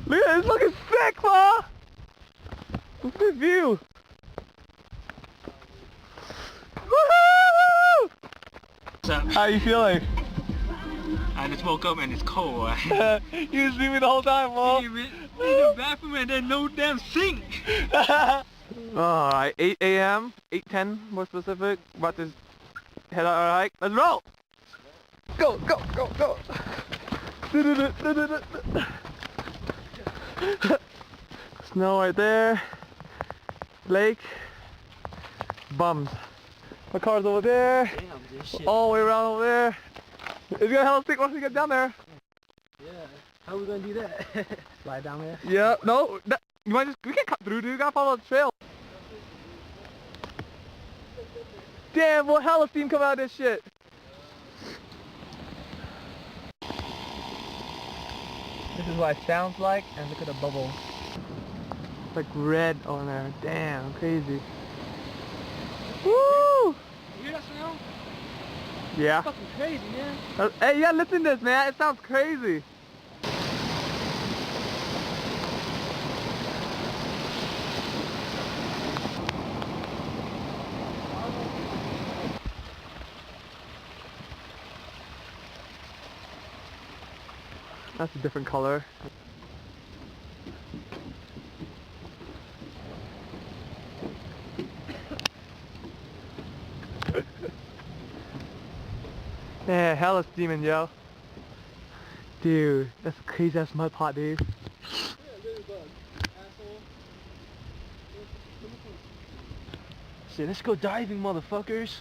Look at this, looking sick, ma! Look at this view! Woohoo! How are you feeling? I just woke up and it's cold. You was sleeping the whole time, Mo. In the bathroom and then no damn sink. Alright, 8 a.m., 8:10 more specific. About to head out our hike. Let's roll! Go, go, go, go! Snow right there. Lake. Bums. My car's over there. Damn, this shit. All the way around over there. It's gonna hell stick once we get down there. Yeah. How are we gonna do that? Slide down there? Yeah, no. You might just, we can't cut through, dude. We gotta follow the trail. Damn, what hell of steam come out of this shit? This is what it sounds like, and look at the bubbles. It's like red on there. Damn, crazy. Woo! You hear that sound? Yeah. That's fucking crazy, man. Hey, you gotta listen to this, man. It sounds crazy. That's a different color. Yeah, hella steaming, yo. Dude, that's a crazy ass mud pot, dude. Shit, let's go diving, motherfuckers.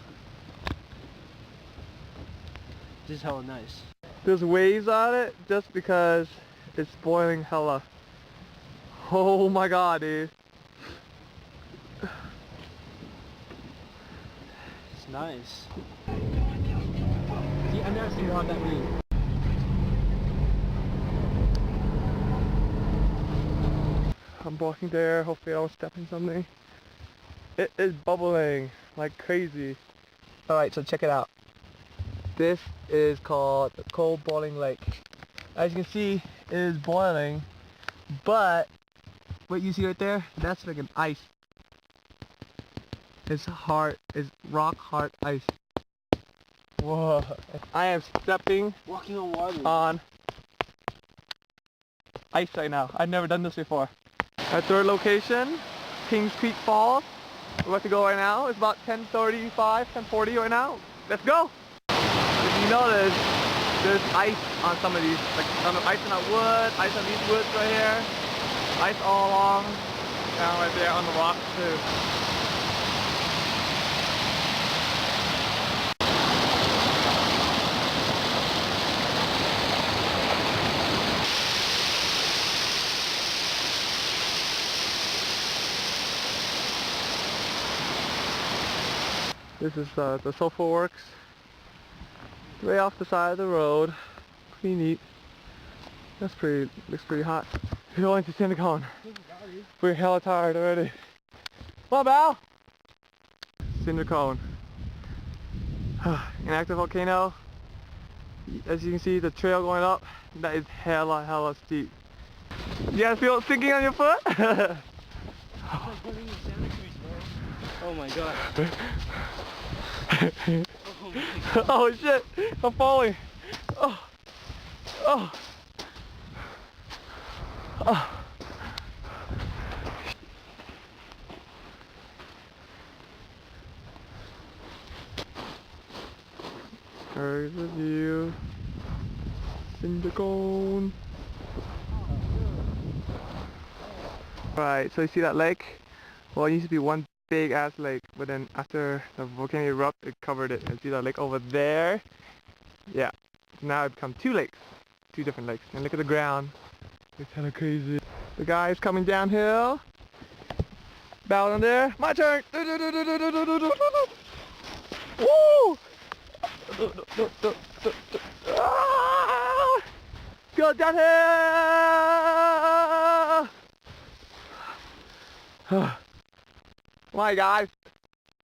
This is hella nice. There's waves on it just because it's boiling hella. Oh my god, dude. It's nice. See, I've never seen water that big. I'm walking there, hopefully I don't step in something. It is bubbling like crazy. Alright, so check it out. This is called a cold boiling lake. As you can see, it is boiling, but what you see right there, that's like an ice. It's hard, it's rock hard ice. Whoa. I am stepping Walking on water. on ice right now. I've never done this before. Our third location, Kings Creek Falls. We're about to go right now. It's about 10:35, 10:40 right now. Let's go! If you notice, there's ice on some of these, like ice on that wood, ice on these woods right here, ice all along, down right there on the rocks too. This is the Sulfur Works. Way off the side of the road. Pretty neat. Looks pretty hot. We're going to Cinder Cone. We're hella tired already. Come on, Val! Cinder Cone. An active volcano. As you can see, the trail going up, that is hella steep. You guys feel it sinking on your foot? Oh my god. Oh shit, I'm falling. Oh. Oh. Oh. There's the view. Cinder Cone. Right, so you see that lake? Well, it used to be one big ass lake, but then after the volcano erupted, it covered it. And see that lake over there? Yeah. Now it's become two lakes. Two different lakes. And look at the ground. It's kinda crazy. The guy's coming downhill. Bow down there. My turn! Woo! Ah! Go downhill! My guys.